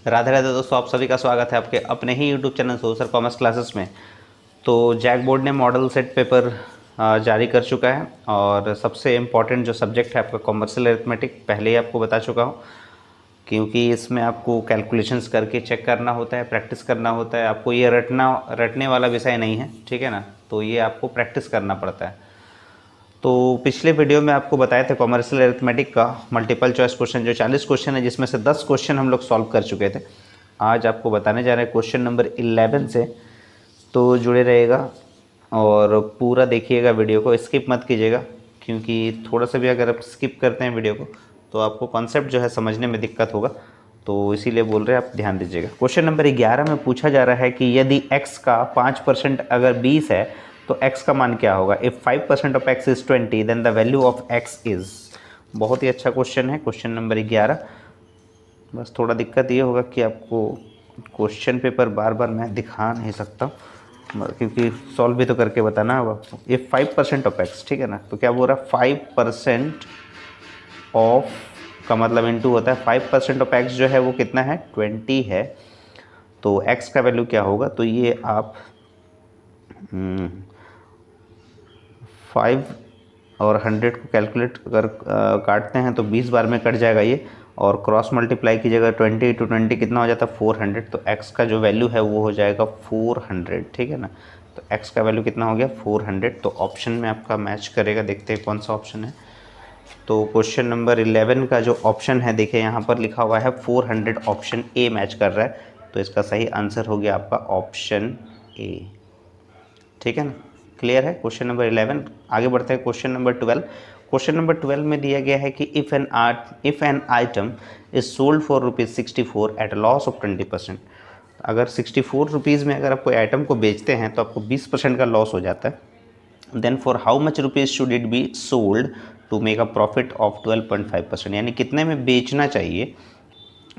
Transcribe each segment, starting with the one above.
राधे राधे दोस्तों, आप सभी का स्वागत है आपके अपने ही YouTube channel sir commerce classes में। तो जैक बोर्ड ने मॉडल सेट पेपर जारी कर चुका है और सबसे इम्पॉर्टेंट जो सब्जेक्ट है आपका कॉमर्शियल अरिथमेटिक पहले ही आपको बता चुका हूँ, क्योंकि इसमें आपको कैलकुलेशंस करके चेक करना होता है, प्रैक्टिस करना होता है। आपको ये रटने वाला विषय नहीं है, ठीक है ना। तो ये आपको प्रैक्टिस करना पड़ता है। तो पिछले वीडियो में आपको बताए थे कॉमर्शियल अरिथमेटिक का मल्टीपल चॉइस क्वेश्चन जो 40 क्वेश्चन है, जिसमें से 10 क्वेश्चन हम लोग सॉल्व कर चुके थे। आज आपको बताने जा रहे हैं क्वेश्चन नंबर 11 से, तो जुड़े रहेगा और पूरा देखिएगा वीडियो को, स्किप मत कीजिएगा, क्योंकि थोड़ा सा भी अगर आप स्किप करते हैं वीडियो को तो आपको कॉन्सेप्ट जो है समझने में दिक्कत होगा। तो इसीलिए बोल रहे हैं आप ध्यान दीजिएगा। क्वेश्चन नंबर 11 में पूछा जा रहा है कि यदि x का 5% अगर 20 है तो x का मान क्या होगा। If 5% of x is 20 then the value of x is. बहुत ही अच्छा क्वेश्चन है, क्वेश्चन नंबर 11। बस थोड़ा दिक्कत ये होगा कि आपको क्वेश्चन पेपर बार बार मैं दिखा नहीं सकता, क्योंकि सॉल्व भी तो करके बताना है आपको। इफ़ 5% ऑफ x, ठीक है ना, तो क्या बोल रहा है 5% ऑफ का मतलब इनटू होता है 5% ऑफ x जो है वो कितना है 20 है। तो x का वैल्यू क्या होगा, तो ये आप 5 और 100 को कैलकुलेट अगर काटते हैं तो 20 बार में कट जाएगा ये, और क्रॉस मल्टीप्लाई कीजिएगा 20 इंटू 20 कितना हो जाता है 400। तो x का जो वैल्यू है वो हो जाएगा 400, ठीक है ना। तो x का वैल्यू कितना हो गया 400। तो ऑप्शन में आपका मैच करेगा, देखते हैं कौन सा ऑप्शन है। तो क्वेश्चन नंबर 11 का जो ऑप्शन है, देखिए यहाँ पर लिखा हुआ है 400, ऑप्शन ए मैच कर रहा है। तो इसका सही आंसर हो गया आपका ऑप्शन ए, ठीक है ना। क्लियर है क्वेश्चन नंबर 11। आगे बढ़ते हैं क्वेश्चन नंबर 12। क्वेश्चन नंबर 12 में दिया गया है कि if an item is sold for ₹64 at loss of 20%। अगर 64 रुपीज़ में अगर आप कोई आइटम को बेचते हैं तो आपको 20% का लॉस हो जाता है। Then for how much rupees should it be sold to make a profit of 12.5%। यानी कितने में बेचना चाहिए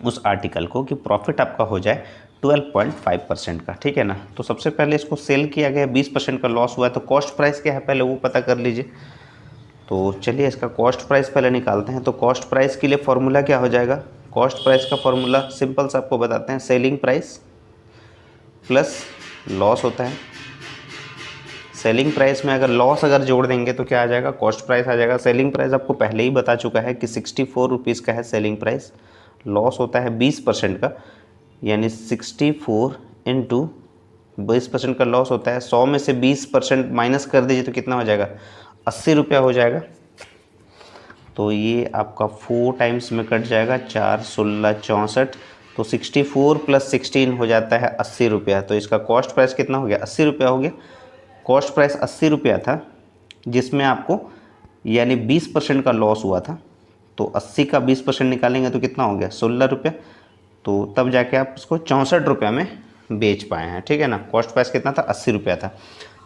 उस आर्टिकल को कि प्रॉफिट आपका हो जाए 12.5% का, ठीक है ना। तो सबसे पहले इसको सेल किया गया, 20% का लॉस हुआ है, तो कॉस्ट प्राइस क्या है पहले वो पता कर लीजिए। तो चलिए इसका कॉस्ट प्राइस पहले निकालते हैं। तो कॉस्ट प्राइस के लिए फॉर्मूला क्या हो जाएगा, कॉस्ट प्राइस का फॉर्मूला सिंपल सा आपको बताते हैं, सेलिंग प्राइस प्लस लॉस होता है। सेलिंग प्राइस में अगर लॉस अगर जोड़ देंगे तो क्या आ जाएगा, कॉस्ट प्राइस आ जाएगा। सेलिंग प्राइस आपको पहले ही बता चुका है कि 64 रुपीज़ का है सेलिंग प्राइस। लॉस होता है 20% का, यानी 64 इंटू 20% का लॉस होता है। 100 में से 20% माइनस कर दीजिए तो कितना हो जाएगा 80 रुपया हो जाएगा। तो ये आपका 4 टाइम्स में कट जाएगा, 4 16 64। तो 64 प्लस 16 हो जाता है 80 रुपया। तो इसका कॉस्ट प्राइस कितना हो गया 80 रुपया हो गया। कॉस्ट प्राइस 80 रुपया था, जिसमें आपको यानी 20% का लॉस हुआ था। तो 80 का 20% निकालेंगे तो कितना हो गया 16 रुपया। तो तब जाके आप उसको 64 रुपये में बेच पाए हैं, ठीक है ना। कॉस्ट प्राइस कितना था 80 रुपया था।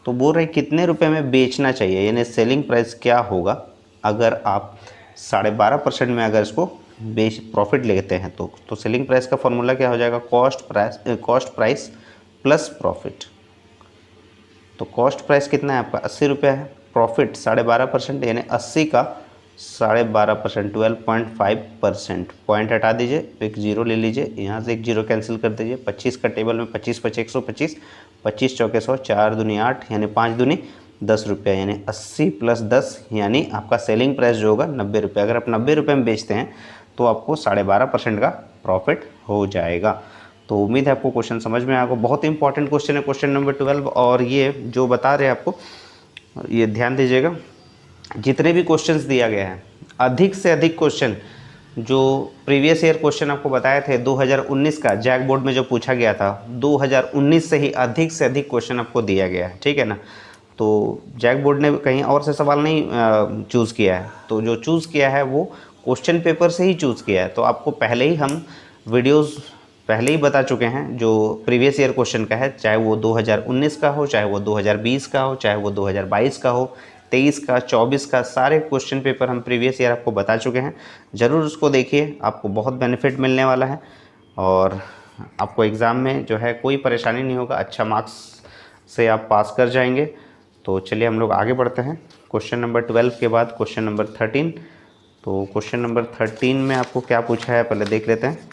तो बोल रहे कितने रुपए में बेचना चाहिए, यानी सेलिंग प्राइस क्या होगा अगर आप 12.5% में अगर इसको बेच प्रॉफिट लेते हैं। तो सेलिंग प्राइस का फॉर्मूला क्या हो जाएगा, कॉस्ट प्राइस प्लस प्रॉफिट। तो कॉस्ट प्राइस कितना है आपका 80 रुपया है, प्रॉफिट 12.5% यानी 80 का 12.5% 12.5%। पॉइंट हटा दीजिए, एक जीरो ले लीजिए, यहाँ से एक जीरो कैंसिल कर दीजिए। 25 का टेबल में 25 5 125, 25 चौके 100, 4 दूनी 8 यानी 5 दूनी 10 रुपया, यानी 80 प्लस 10 यानी आपका सेलिंग प्राइस जो होगा 90 रुपये। अगर आप 90 रुपये में बेचते हैं तो आपको 12.5% का प्रॉफिट हो जाएगा। तो उम्मीद है आपको क्वेश्चन समझ में आएगा। बहुत इंपॉर्टेंट क्वेश्चन है क्वेश्चन नंबर 12। और ये जो बता रहे हैं आपको, ये ध्यान दीजिएगा, जितने भी क्वेश्चंस दिया गया है अधिक से अधिक क्वेश्चन जो प्रीवियस ईयर क्वेश्चन आपको बताए थे 2019 का जैक बोर्ड में जो पूछा गया था, 2019 से ही अधिक से अधिक क्वेश्चन आपको दिया गया है, ठीक है ना। तो जैक बोर्ड ने कहीं और से सवाल नहीं चूज़ किया है, तो जो चूज़ किया है वो क्वेश्चन पेपर से ही चूज़ किया है। तो आपको पहले ही हम वीडियोज़ पहले ही बता चुके हैं जो प्रीवियस ईयर क्वेश्चन का है, चाहे वो 2019 का हो, चाहे वो 2020 का हो, चाहे वो 2022 का हो, 23 का, 24 का, सारे क्वेश्चन पेपर हम प्रीवियस ईयर आपको बता चुके हैं। ज़रूर उसको देखिए, आपको बहुत बेनिफिट मिलने वाला है और आपको एग्ज़ाम में जो है कोई परेशानी नहीं होगा, अच्छा मार्क्स से आप पास कर जाएंगे। तो चलिए हम लोग आगे बढ़ते हैं। क्वेश्चन नंबर 12 के बाद क्वेश्चन नंबर 13। तो क्वेश्चन नंबर 13 में आपको क्या पूछा है पहले देख लेते हैं।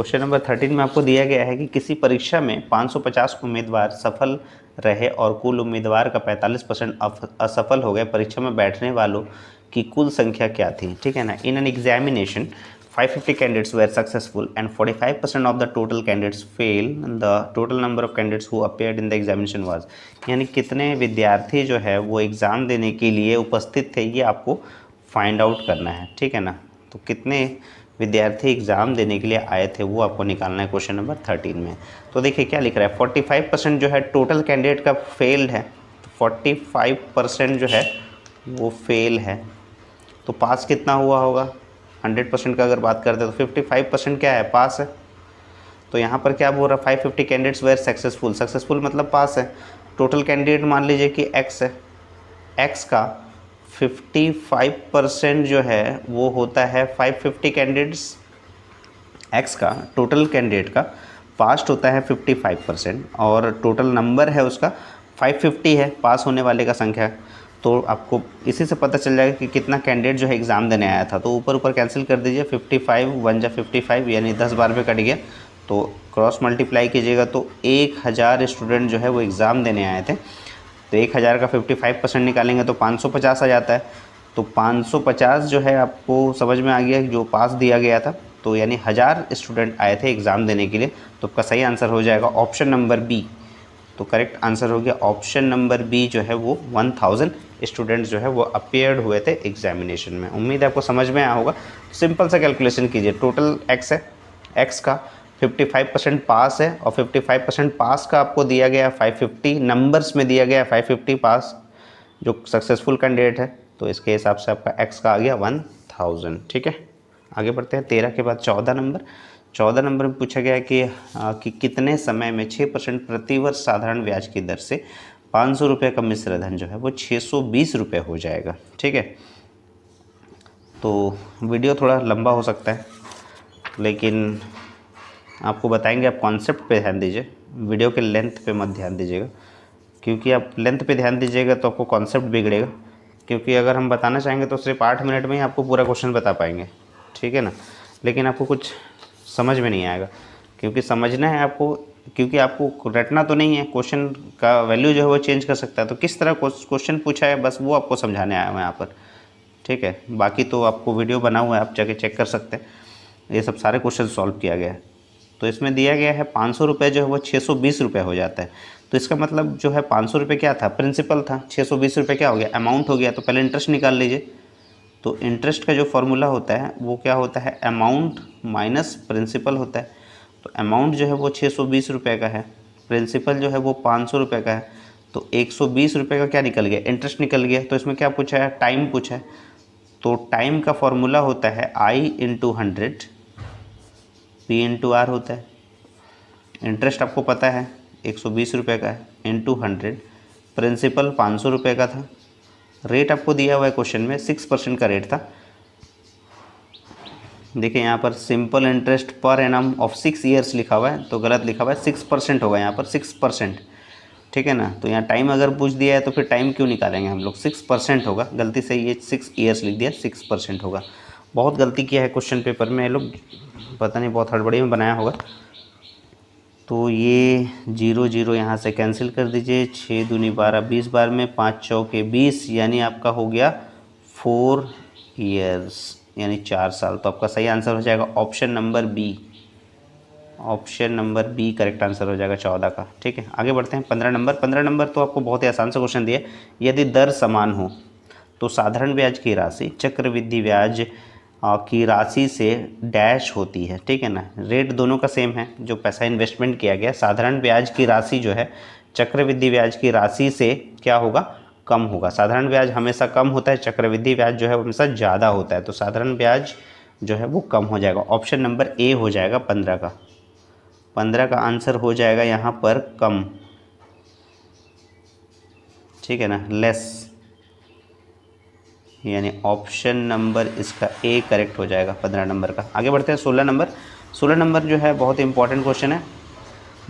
क्वेश्चन नंबर 13 में आपको दिया गया है कि किसी परीक्षा में 550 उम्मीदवार सफल रहे और कुल उम्मीदवार का 45% असफल हो गए। परीक्षा में बैठने वालों की कुल संख्या क्या थी, ठीक है ना। In an examination 550 candidates were successful and 45% of the total candidates fail. The total number of candidates who appeared in the examination was, यानी कितने विद्यार्थी जो है वो एग्ज़ाम देने के लिए उपस्थित थे, ये आपको फाइंड आउट करना है, ठीक है ना। तो कितने विद्यार्थी एग्ज़ाम देने के लिए आए थे वो आपको निकालना है क्वेश्चन नंबर 13 में। तो देखिए क्या लिख रहा है, 45% जो है टोटल कैंडिडेट का फेल्ड है, तो 45% जो है वो फेल है, तो पास कितना हुआ होगा। 100% का अगर बात करते हैं तो 55% क्या है, पास है। तो यहाँ पर क्या बोल रहा है, 550 कैंडिडेट्स वेर सक्सेसफुल, सक्सेसफुल मतलब पास है। टोटल कैंडिडेट मान लीजिए कि x है, x का 55% जो है वो होता है 550 कैंडिडेट्स, x का टोटल कैंडिडेट का पास्ट होता है 55% और टोटल नंबर है उसका 550 है, पास होने वाले का संख्या। तो आपको इसी से पता चल जाएगा कि कितना कैंडिडेट जो है एग्ज़ाम देने आया था। तो ऊपर ऊपर कैंसिल कर दीजिए, 55 1 जा 55 यानी 10 बार में कट गया, तो क्रॉस मल्टीप्लाई कीजिएगा तो 1000 स्टूडेंट जो है वो एग्ज़ाम देने आए थे। तो 1000 का 55% निकालेंगे तो 550 आ जाता है। तो 550 जो है आपको समझ में आ गया जो पास दिया गया था, तो यानी 1000 स्टूडेंट आए थे एग्ज़ाम देने के लिए। तो आपका सही आंसर हो जाएगा ऑप्शन नंबर बी। तो करेक्ट आंसर हो गया ऑप्शन नंबर बी जो है वो 1000 स्टूडेंट्स जो है वो अपीयर्ड हुए थे एग्जामिनेशन में। उम्मीद है आपको समझ में आया होगा। सिंपल सा कैलकुलेशन कीजिए, टोटल x है, x का 55% पास है और 55% पास का आपको दिया गया 550, नंबर्स में दिया गया 550 पास जो सक्सेसफुल कैंडिडेट है, तो इसके हिसाब से आपका x का आ गया 1000, ठीक है। आगे बढ़ते हैं 13 के बाद 14 नंबर। 14 नंबर में पूछा गया कि कितने समय में 6% प्रतिवर्ष साधारण ब्याज की दर से 500 रुपये का मिश्र धन जो है वो 620 रुपये हो जाएगा, ठीक है। तो वीडियो थोड़ा लंबा हो सकता है, लेकिन आपको बताएंगे, आप कॉन्सेप्ट पे ध्यान दीजिए, वीडियो के लेंथ पे मत ध्यान दीजिएगा, क्योंकि आप लेंथ पे ध्यान दीजिएगा तो आपको कॉन्सेप्ट बिगड़ेगा। क्योंकि अगर हम बताना चाहेंगे तो सिर्फ 8 मिनट में ही आपको पूरा क्वेश्चन बता पाएंगे, ठीक है ना। लेकिन आपको कुछ समझ में नहीं आएगा, क्योंकि समझना है आपको, क्योंकि आपको रटना तो नहीं है, क्वेश्चन का वैल्यू जो है वो चेंज कर सकता है। तो किस तरह क्वेश्चन पूछा है बस वो आपको समझाने आया मैं यहाँ पर, ठीक है। बाकी तो आपको वीडियो बना हुआ है, आप जाके चेक कर सकते हैं, ये सब सारे क्वेश्चन सॉल्व किया गया है। तो इसमें दिया गया है 500 रुपये जो है वो 620 रुपये हो जाता है। तो इसका मतलब जो है 500 रुपये क्या था, प्रिंसिपल था, 620 रुपये क्या हो गया, अमाउंट हो गया। तो पहले इंटरेस्ट निकाल लीजिए। तो इंटरेस्ट का जो फॉर्मूला होता है वो क्या होता है, अमाउंट माइनस प्रिंसिपल होता है। तो अमाउंट जो है वो 620 रुपये का है, प्रिंसिपल जो है वो 500 रुपये का है। तो 120 रुपये का क्या निकल गया, इंटरेस्ट निकल गया। तो इसमें क्या पूछा है, टाइम पूछा है। तो टाइम का फॉर्मूला होता है I × 100, P × R होता है। इंटरेस्ट आपको पता है 120 रुपये का है, इंटू 100, प्रिंसिपल 500 रुपये का था। रेट आपको दिया हुआ है क्वेश्चन में 6% का रेट था। देखिए यहाँ पर simple interest per annum of 6 years लिखा हुआ है, तो गलत लिखा हुआ है, 6% होगा यहाँ पर, 6%, ठीक है ना। तो यहाँ टाइम अगर पूछ दिया है तो फिर टाइम क्यों निकालेंगे हम लोग, 6% होगा। गलती से ये 6 ईयर्स लिख दिया, 6% होगा। बहुत गलती किया है क्वेश्चन पेपर में ये लोग, पता नहीं बहुत हड़बड़ी में बनाया होगा। तो ये 0 0 यहाँ से कैंसिल कर दीजिए, 6 दूनी 12, 20 बार में 5 चौके 20, यानी आपका हो गया 4 ईयर्स, यानी 4 साल। तो आपका सही आंसर हो जाएगा option number B. Option number B correct answer हो जाएगा 14 का, ठीक है। आगे बढ़ते हैं 15 नंबर। 15 नंबर तो आपको बहुत ही आसान सा क्वेश्चन दिया, यदि दर समान हो तो साधारण ब्याज की राशि चक्रवृद्धि ब्याज की राशि से डैश होती है, ठीक है ना। रेट दोनों का सेम है, जो पैसा इन्वेस्टमेंट किया गया, साधारण ब्याज की राशि जो है चक्रवृद्धि ब्याज की राशि से क्या होगा, कम होगा। साधारण ब्याज हमेशा कम होता है, चक्रवृद्धि ब्याज जो है वो हमेशा ज़्यादा होता है। तो साधारण ब्याज जो है वो कम हो जाएगा। ऑप्शन नंबर ए हो जाएगा 15 का। 15 का आंसर हो जाएगा यहाँ पर कम, ठीक है ना, लेस, यानी ऑप्शन नंबर इसका ए करेक्ट हो जाएगा 15 नंबर का। आगे बढ़ते हैं 16 नंबर। 16 नंबर जो है बहुत इंपॉर्टेंट क्वेश्चन है।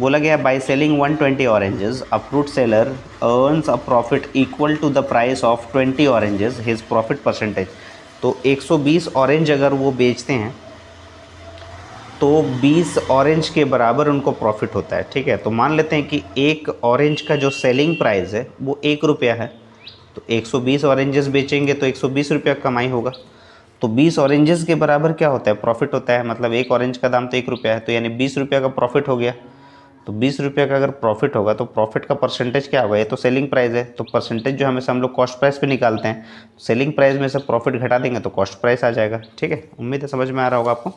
बोला गया by selling 120 oranges a fruit seller earns a profit equal to the price of 20 oranges, his profit percentage. तो 120 ऑरेंज अगर वो बेचते हैं तो 20 ऑरेंज के बराबर उनको प्रॉफिट होता है। ठीक है, तो मान लेते हैं कि एक ऑरेंज का जो सेलिंग प्राइस है वो 1 रुपया है, तो 120 ऑरेंजेस बेचेंगे तो 120 रुपया कमाई होगा। तो 20 ऑरेंजेस के बराबर क्या होता है, प्रॉफिट होता है। मतलब एक ऑरेंज का दाम तो 1 रुपया है, तो यानी 20 रुपया का प्रॉफिट हो गया। तो 20 रुपये का अगर प्रॉफिट होगा तो प्रॉफिट का परसेंटेज क्या होगा, ये तो सेलिंग प्राइस है, तो परसेंटेज जो हमेशा हम लोग कॉस्ट प्राइस पे निकालते हैं, सेलिंग प्राइस में से प्रॉफिट घटा देंगे तो कॉस्ट प्राइस आ जाएगा। ठीक है, उम्मीद है समझ में आ रहा होगा आपको।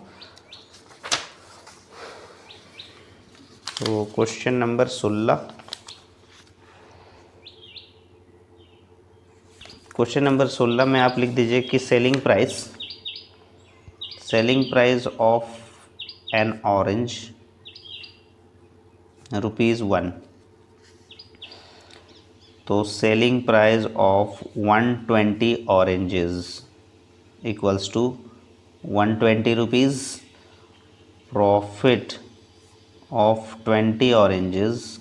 तो क्वेश्चन नंबर 16, क्वेश्चन नंबर 16 में आप लिख दीजिए कि selling price of an orange ₹1। तो selling price of 120 oranges equals to 120 rupees, profit of 20 oranges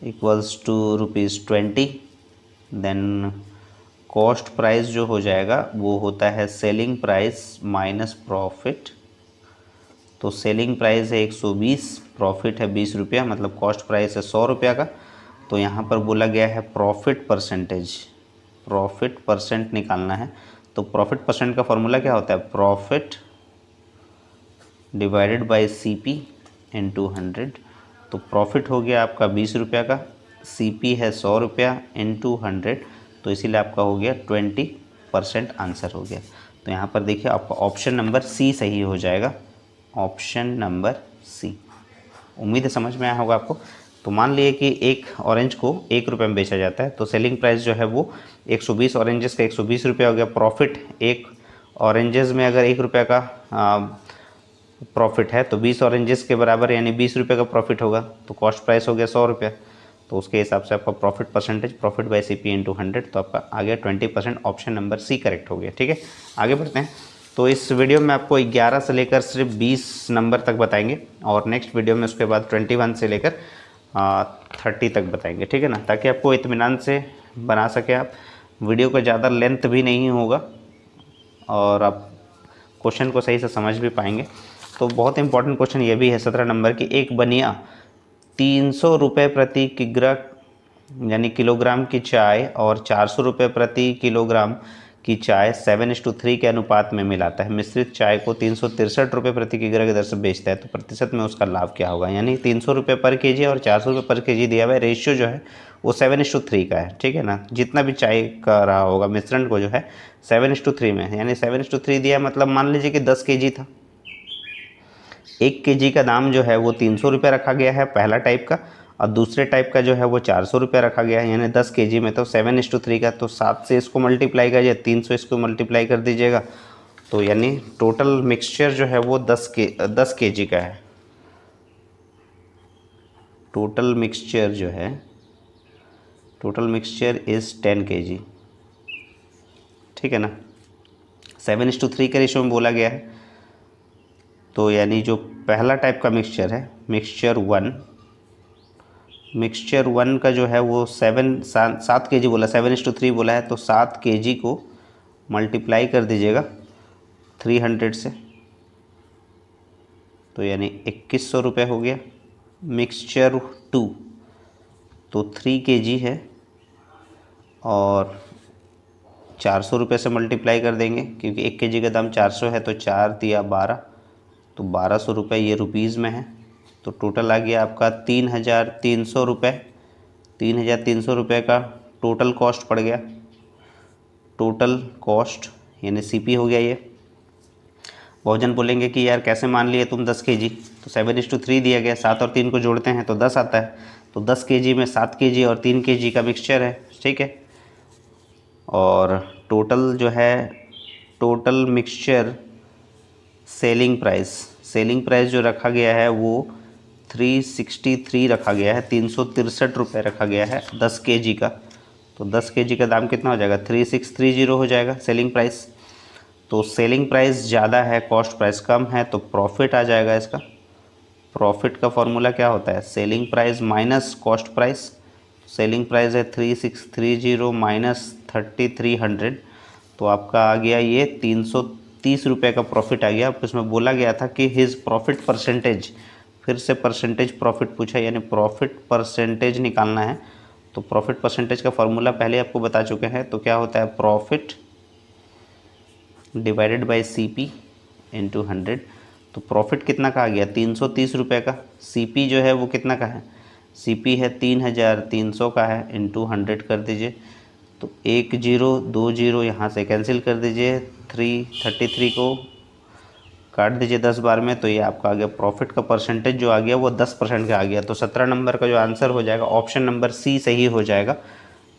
equals to ₹20। Then cost price जो हो जाएगा वो होता है सेलिंग प्राइस माइनस प्रॉफिट। तो सेलिंग प्राइस है 120, प्रॉफिट है 20 रुपया, मतलब कॉस्ट प्राइस है 100 रुपया का। तो यहाँ पर बोला गया है प्रॉफिट परसेंटेज, प्रॉफिट परसेंट निकालना है। तो प्रॉफिट परसेंट का फॉर्मूला क्या होता है, profit divided by CP into 100। तो प्रॉफिट हो गया आपका 20 रुपया का, CP है 100 रुपया इंटू 100, तो इसीलिए आपका हो गया 20% आंसर हो गया। तो यहाँ पर देखिए आपका ऑप्शन नंबर C सही हो जाएगा, ऑप्शन नंबर C। उम्मीद है समझ में आया होगा आपको। तो मान लिए कि एक ऑरेंज को 1 रुपये में बेचा जाता है, तो सेलिंग प्राइस जो है वो 120 ऑरेंजेस का 120 रुपया हो गया। प्रॉफिट एक ऑरेंजेस में अगर 1 रुपये का प्रॉफिट है तो 20 ऑरेंजेस के बराबर यानी 20 रुपये का प्रॉफिट होगा। तो कॉस्ट प्राइस हो गया 100 रुपया, तो उसके हिसाब से आपका profit percentage profit by CP into 100, तो आपका आ गया 20%, ऑप्शन नंबर C करेक्ट हो गया। ठीक है, आगे बढ़ते हैं। तो इस वीडियो में आपको 11 से लेकर सिर्फ 20 नंबर तक बताएंगे, और नेक्स्ट वीडियो में उसके बाद 21 से लेकर 30 तक बताएंगे। ठीक है ना, ताकि आपको इत्मीनान से बना सके आप। वीडियो का ज़्यादा लेंथ भी नहीं होगा और आप क्वेश्चन को सही से समझ भी पाएंगे। तो बहुत इंपॉर्टेंट क्वेश्चन ये भी है 17 नंबर की, एक बनिया 300 रुपये प्रति किग्रा यानी किलोग्राम की चाय और 400 रुपये प्रति किलोग्राम की चाय 7:3 के अनुपात में मिलाता है। मिश्रित चाय को 363 रुपये प्रति किग्रा की दर से बेचता है, तो प्रतिशत में उसका लाभ क्या होगा। यानी 300 रुपये पर केजी और 400 रुपये पर केजी दिया हुआ है, रेशियो जो है वो 7:3 का है। ठीक है ना, जितना भी चाय का रहा होगा मिश्रण को जो है 7:3 में है, यानी 7:3 दिया है, मतलब मान लीजिए कि 10 केजी था। 1 केजी का दाम जो है वो 300 रुपये रखा गया है पहला टाइप का, और दूसरे टाइप का जो है वो 400 रुपये रखा गया है, यानी 10 केजी में तो 7:3 का। तो 7 से इसको मल्टीप्लाई करिए, 300 इसको मल्टीप्लाई कर दीजिएगा, तो यानी टोटल मिक्सचर जो है वो 10 केजी का है। टोटल मिक्सचर जो है, टोटल मिक्सचर इज़ 10 केजी। ठीक है ना, 7:3 के रेशियो में बोला गया है। तो यानी जो पहला टाइप का मिक्सचर है, मिक्सचर 1 का जो है वो 7 केजी बोला, 7:3 बोला है, तो 7 केजी को मल्टीप्लाई कर दीजिएगा 300 से, तो यानी 2100 रुपये हो गया। मिक्सचर 2 तो 3 केजी है और 400 रुपये से मल्टीप्लाई कर देंगे, क्योंकि 1 केजी का दाम 400 है, तो 4 दिया 12, तो 1200 रुपये ये रुपीज़ में है। तो टोटल आ गया आपका 3300 रुपये। 3300 रुपये का टोटल कॉस्ट पड़ गया, टोटल कॉस्ट यानी CP हो गया ये। बहुत जन बोलेंगे कि यार कैसे मान लिए तुम 10 केजी, तो 7:3 दिया गया, 7 और 3 को जोड़ते हैं तो 10 आता है। तो 10 केजी में 7 केजी और 3 केजी का मिक्सचर है। ठीक है, और टोटल जो है, टोटल मिक्सचर सेलिंग प्राइस जो रखा गया है वो 363 रखा गया है, 363 रुपये रखा गया है 10 केजी का। तो 10 केजी का दाम कितना हो जाएगा, 3630 हो जाएगा सेलिंग प्राइस। तो सेलिंग प्राइस ज़्यादा है, कॉस्ट प्राइस कम है, तो प्रॉफिट आ जाएगा इसका। प्रॉफिट का फॉर्मूला क्या होता है, selling price minus cost price. Selling price है 3630 माइनस 3300, तो आपका आ गया ये ₹30 का प्रॉफिट आ गया। आपको इसमें बोला गया था कि हिज प्रॉफिट परसेंटेज, फिर से परसेंटेज प्रॉफिट पूछा, यानी प्रॉफिट परसेंटेज निकालना है। तो प्रॉफिट परसेंटेज का फॉर्मूला पहले आपको बता चुके हैं। तो क्या होता है, profit divided by CP into 100। तो प्रॉफिट कितना का आ गया, ₹330 का। CP जो है वो कितना का है, CP है 3300 का है, इंटू 100 कर दीजिए। तो 1 0 2 0 यहाँ से कैंसिल कर दीजिए, 333 को काट दीजिए 10 बार में। तो ये आपका आ गया प्रॉफिट का परसेंटेज जो आ गया वो 10% का आ गया। तो 17 नंबर का जो आंसर हो जाएगा ऑप्शन नंबर C सही हो जाएगा,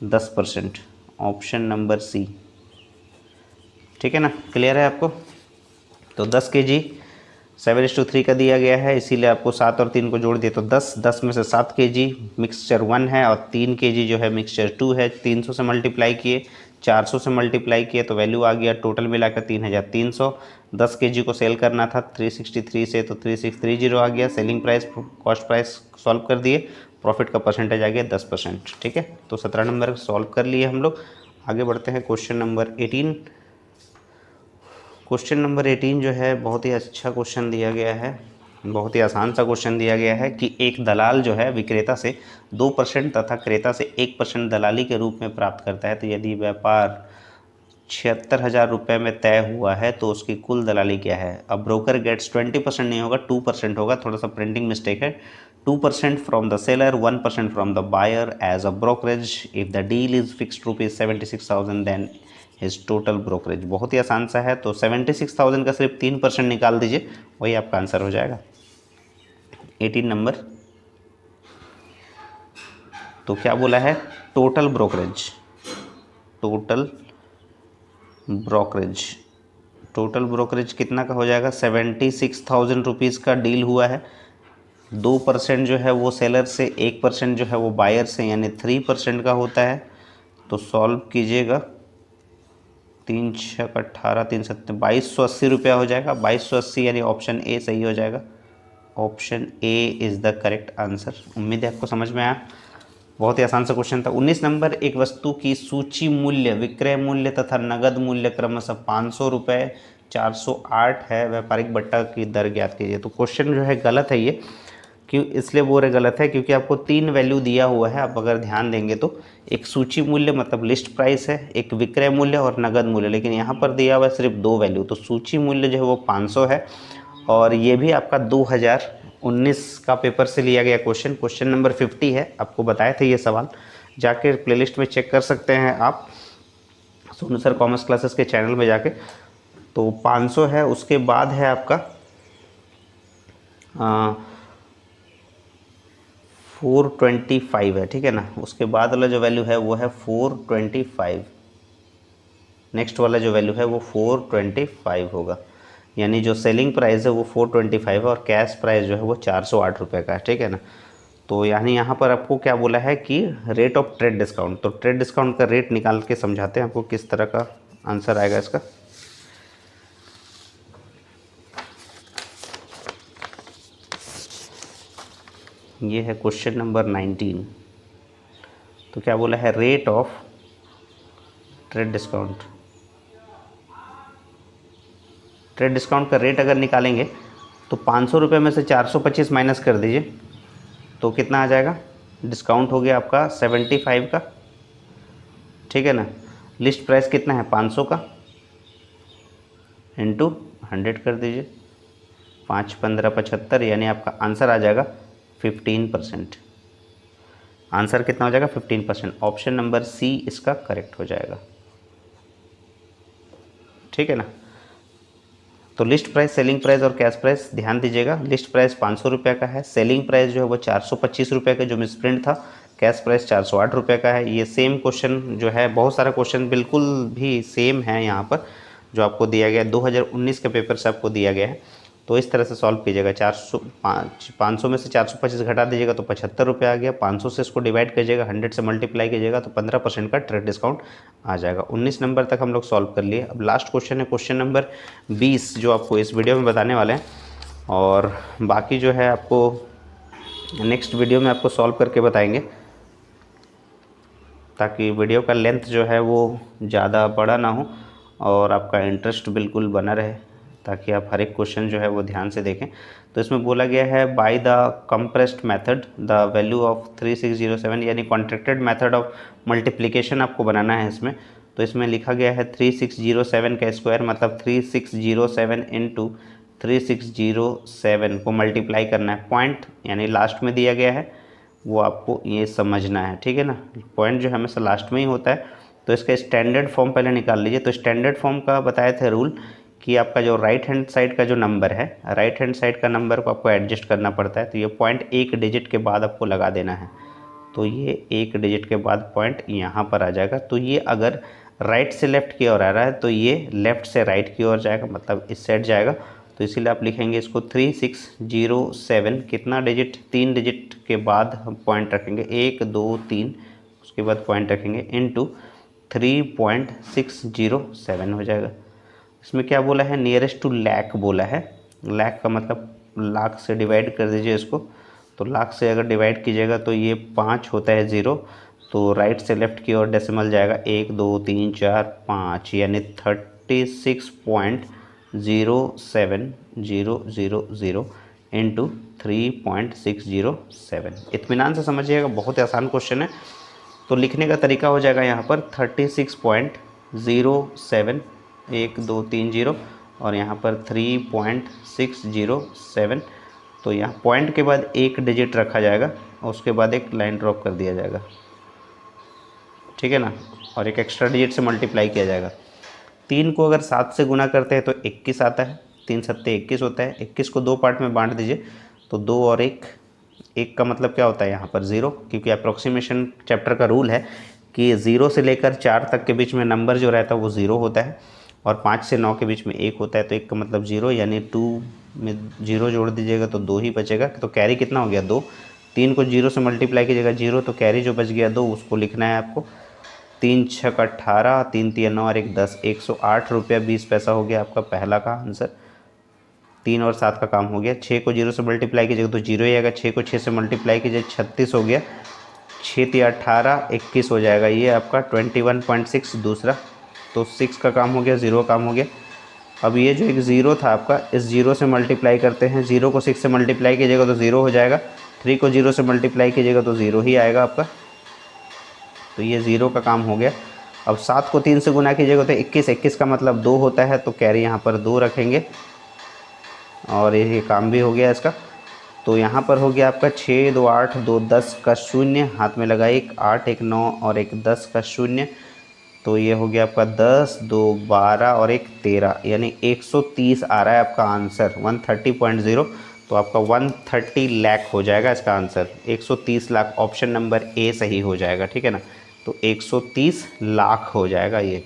10%। ऑप्शन नंबर C, ठीक है ना, क्लियर है आपको। तो 10 kg 7:3 का दिया गया है, इसीलिए आपको 7 और 3 को जोड़ दिए तो 10, 10 में से 7 kg मिक्सचर 1 है और 3 kg जो है मिक्सचर 2 है। 300 से मल्टीप्लाई किए, 400 से मल्टीप्लाई किए तो वैल्यू आ गया टोटल मिलाकर 3300। 10 kg को सेल करना था 363 से, तो 3630 आ गया। Selling price cost price solve कर दिए, प्रॉफिट का परसेंटेज आ गया 10%, ठीक है। तो 17 नंबर सॉल्व कर लिए हम लोग। आगे बढ़ते हैं क्वेश्चन नंबर 18। क्वेश्चन नंबर 18 जो है बहुत ही अच्छा क्वेश्चन दिया गया है, बहुत ही आसान सा क्वेश्चन दिया गया है कि एक दलाल जो है विक्रेता से 2% तथा क्रेता से 1% दलाली के रूप में प्राप्त करता है। तो यदि व्यापार 76,000 रुपये में तय हुआ है तो उसकी कुल दलाली क्या है। अब ब्रोकर गेट्स 20% नहीं होगा, 2% होगा, थोड़ा सा प्रिंटिंग मिस्टेक है। 2% from the seller, 1% from the buyer as a brokerage. If the deal is fixed ₹76,000 then his total brokerage. बहुत ही आसान सा है। तो 76,000 का सिर्फ 3% निकाल दीजिए, वही आपका आंसर हो जाएगा 18 नंबर। तो क्या बोला है, total brokerage, total brokerage, total brokerage कितना का हो जाएगा, 76,000 रुपीज़ का डील हुआ है। 2% जो है वो सेलर से, 1% जो है वो बायर से, यानी 3% का होता है। तो सॉल्व कीजिएगा, 3 6 18 3 7 ₹2280 हो जाएगा। 2280 यानी ऑप्शन ए सही हो जाएगा। Option A is the correct answer. उम्मीद है आपको समझ में आया, बहुत ही आसान सा क्वेश्चन था। 19 नंबर, एक वस्तु की सूची मूल्य, विक्रय मूल्य तथा नगद मूल्य क्रमशः ₹500, 408 है। व्यापारिक बट्टा की दर ज्ञात कीजिए। तो क्वेश्चन जो है गलत है ये, क्यों इसलिए बोल रहे गलत है क्योंकि आपको 3 वैल्यू दिया हुआ है। आप अगर ध्यान देंगे तो एक सूची मूल्य मतलब लिस्ट प्राइस है, एक विक्रय मूल्य और नगद मूल्य, लेकिन यहाँ पर दिया हुआ है सिर्फ 2 वैल्यू। तो सूची मूल्य जो है वो 500 है और ये भी आपका 2019 का पेपर से लिया गया क्वेश्चन, क्वेश्चन नंबर 50 है। आपको बताए थे ये सवाल, जाके प्लेलिस्ट में चेक कर सकते हैं आप, सोनू सर कॉमर्स क्लासेस के चैनल में जाके। तो 500 है, उसके बाद है आपका 425 है, ठीक है ना। उसके बाद वाला जो वैल्यू है वो है 425, नेक्स्ट वाला जो वैल्यू है वो 425 होगा। यानी जो सेलिंग प्राइस है वो 425 है और कैश प्राइस जो है वो 408 रुपये का है, ठीक है ना। तो यानी यहाँ पर आपको क्या बोला है कि रेट ऑफ ट्रेड डिस्काउंट, तो ट्रेड डिस्काउंट का रेट निकाल के समझाते हैं आपको किस तरह का आंसर आएगा इसका। ये है क्वेश्चन नंबर 19। तो क्या बोला है, rate of trade discount. Trade discount का रेट अगर निकालेंगे तो 500 रुपये में से 425 माइनस कर दीजिए तो कितना आ जाएगा, डिस्काउंट हो गया आपका 75 का, ठीक है ना। लिस्ट प्राइस कितना है 500 का, इंटू 100 कर दीजिए, 5 15 75, यानी आपका आंसर आ जाएगा 15%। आंसर कितना हो जाएगा 15%। ऑप्शन नंबर सी इसका करेक्ट हो जाएगा, ठीक है ना। तो लिस्ट प्राइस, सेलिंग प्राइस और कैश प्राइस ध्यान दीजिएगा। लिस्ट प्राइस 500 रुपये का है, सेलिंग प्राइस जो है वो 425 रुपये का जो मिसप्रिंट था, कैश प्राइस 408 रुपये का है। ये सेम क्वेश्चन जो है, बहुत सारा क्वेश्चन बिल्कुल भी सेम है यहाँ पर जो आपको दिया गया 2019 के पेपर से आपको दिया गया है। तो इस तरह से सॉल्व कीजिएगा। 500 में से 425 घटा दीजिएगा तो 75 रुपये आ गया। 500 से इसको डिवाइड कीजिएगा, 100 से मल्टीप्लाई कीजिएगा तो 15% का ट्रेड डिस्काउंट आ जाएगा। 19 नंबर तक हम लोग सॉल्व कर लिए। अब लास्ट क्वेश्चन है क्वेश्चन नंबर 20 जो आपको इस वीडियो में बताने वाले हैं, और बाकी जो है आपको नेक्स्ट वीडियो में आपको सॉल्व करके बताएंगे, ताकि वीडियो का लेंथ जो है वो ज़्यादा बड़ा ना हो और आपका इंटरेस्ट बिल्कुल बना रहे ताकि आप हर एक क्वेश्चन जो है वो ध्यान से देखें। तो इसमें बोला गया है by the compressed method the value of 3607, यानी कॉन्ट्रैक्टेड मेथड ऑफ मल्टीप्लिकेशन आपको बनाना है इसमें। तो इसमें लिखा गया है 3607 का स्क्वायर मतलब 3607 इंटू 3607 को मल्टीप्लाई करना है। पॉइंट यानी लास्ट में दिया गया है वो आपको ये समझना है, ठीक है ना। पॉइंट जो है हमेशा लास्ट में ही होता है। तो इसका स्टैंडर्ड फॉर्म पहले निकाल लीजिए। तो स्टैंडर्ड फॉर्म का बताए थे रूल कि आपका जो राइट हैंड साइड का जो नंबर है, राइट हैंड साइड का नंबर को आपको एडजस्ट करना पड़ता है। तो ये पॉइंट एक डिजिट के बाद आपको लगा देना है। तो ये एक डिजिट के बाद पॉइंट यहाँ पर आ जाएगा। तो ये अगर राइट से लेफ़्ट की ओर आ रहा है तो ये लेफ़्ट से राइट की ओर जाएगा, मतलब इस साइड जाएगा। तो इसीलिए आप लिखेंगे इसको 3607, कितना डिजिट, 3 डिजिट के बाद हम पॉइंट रखेंगे, 1 2 3, उसके बाद पॉइंट रखेंगे इनटू 3.607 हो जाएगा। इसमें क्या बोला है, नियरेस्ट टू लैख बोला है। लैख का मतलब लाख से डिवाइड कर दीजिए इसको। तो लाख से अगर डिवाइड कीजिएगा तो ये 5 होता है 0, तो राइट से लेफ़्ट की ओर डेसिमल जाएगा 1 2 3 4 5, यानी 36.07000 इंटू 3.607। इत्मीनान से समझिएगा, बहुत ही आसान क्वेश्चन है। तो लिखने का तरीका हो जाएगा यहाँ पर 36.07 1 2 3 0 और यहाँ पर 3.607। तो यहाँ पॉइंट के बाद एक डिजिट रखा जाएगा और उसके बाद एक लाइन ड्रॉप कर दिया जाएगा, ठीक है ना, और एक एक्स्ट्रा डिजिट से मल्टीप्लाई किया जाएगा। 3 को अगर 7 से गुना करते हैं तो 21 आता है, 3 सत्ते 21 होता है। 21 को 2 पार्ट में बांट दीजिए तो 2 और 1 का मतलब क्या होता है यहाँ पर 0, क्योंकि अप्रोक्सीमेशन चैप्टर का रूल है कि 0 से लेकर 4 तक के बीच में नंबर जो रहता है वो 0 होता है और 5 से 9 के बीच में 1 होता है। तो 1 का मतलब 0, यानी 2 में 0 जोड़ दीजिएगा तो 2 ही बचेगा। तो कैरी कितना हो गया 2। 3 को 0 से मल्टीप्लाई कीजिएगा 0, तो कैरी जो बच गया 2 उसको लिखना है आपको। 3 6 18, 3 3 9 और 1 10, 108 रुपया 20 पैसा हो गया आपका पहला का आंसर। 3 और 7 का काम हो गया। 6 को 0 से मल्टीप्लाई कीजिएगा तो 0 ही आएगा। 6 को 6 से मल्टीप्लाई कीजिए 36 हो गया। 6 3 18, 21 हो जाएगा ये आपका 21.6 दूसरा। तो 6 का काम हो गया, 0 काम हो गया। अब ये जो एक 0 था आपका, इस 0 से मल्टीप्लाई करते हैं। 0 को 6 से मल्टीप्लाई कीजिएगा तो 0 हो जाएगा। 3 को 0 से मल्टीप्लाई कीजिएगा तो 0 ही आएगा आपका। तो ये 0 का काम हो गया। अब 7 को 3 से गुना कीजिएगा तो 21, 21 का मतलब 2 होता है, तो कैरी यहाँ पर 2 रखेंगे और ये काम भी हो गया इसका। तो यहाँ पर हो गया आपका 6 2 8 2 10 का 0, हाथ में लगा 1 8 1 9 और 1 10 का 0। तो ये हो गया आपका 10 2 12 और 1 13, यानी 130 आ रहा है आपका आंसर 130.0। तो आपका 130 लाख हो जाएगा इसका answer. 130 lakh, option number A सही हो जाएगा, ठीक है ना। तो 130 लाख हो जाएगा ये।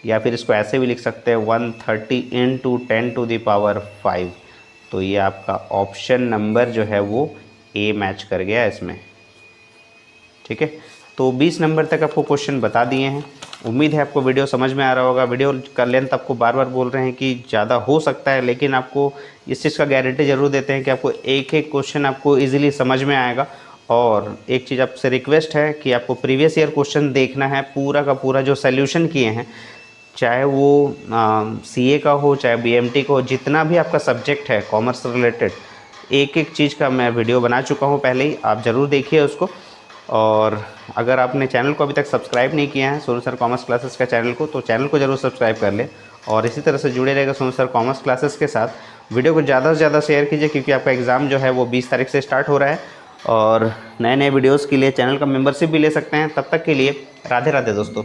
या फिर इसको ऐसे भी लिख सकते हैं 130 इंटू 10⁵। तो ये आपका ऑप्शन नंबर जो है वो ए मैच कर गया इसमें, ठीक है। तो 20 नंबर तक आपको क्वेश्चन बता दिए हैं। उम्मीद है आपको वीडियो समझ में आ रहा होगा। वीडियो का लेंथ आपको बार बार बोल रहे हैं कि ज़्यादा हो सकता है, लेकिन आपको इस चीज़ का गारंटी ज़रूर देते हैं कि आपको एक एक क्वेश्चन आपको इजीली समझ में आएगा। और एक चीज़ आपसे रिक्वेस्ट है कि आपको प्रीवियस ईयर क्वेश्चन देखना है, पूरा का पूरा जो सोल्यूशन किए हैं, चाहे वो सीए का हो चाहे बीएमटी का हो, जितना भी आपका सब्जेक्ट है कॉमर्स रिलेटेड, एक एक चीज़ का मैं वीडियो बना चुका हूँ पहले ही, आप ज़रूर देखिए उसको। और अगर आपने चैनल को अभी तक सब्सक्राइब नहीं किया है सोनू सर कॉमर्स क्लासेस का चैनल को, तो चैनल को ज़रूर सब्सक्राइब कर लें और इसी तरह से जुड़े रहेगा सोनू सर कॉमर्स क्लासेस के साथ। वीडियो को ज़्यादा से ज़्यादा शेयर कीजिए, क्योंकि आपका एग्ज़ाम जो है वो 20 तारीख से स्टार्ट हो रहा है। और नए नए वीडियोज़ के लिए चैनल का मेंबरशिप भी ले सकते हैं। तब तक के लिए राधे राधे दोस्तों।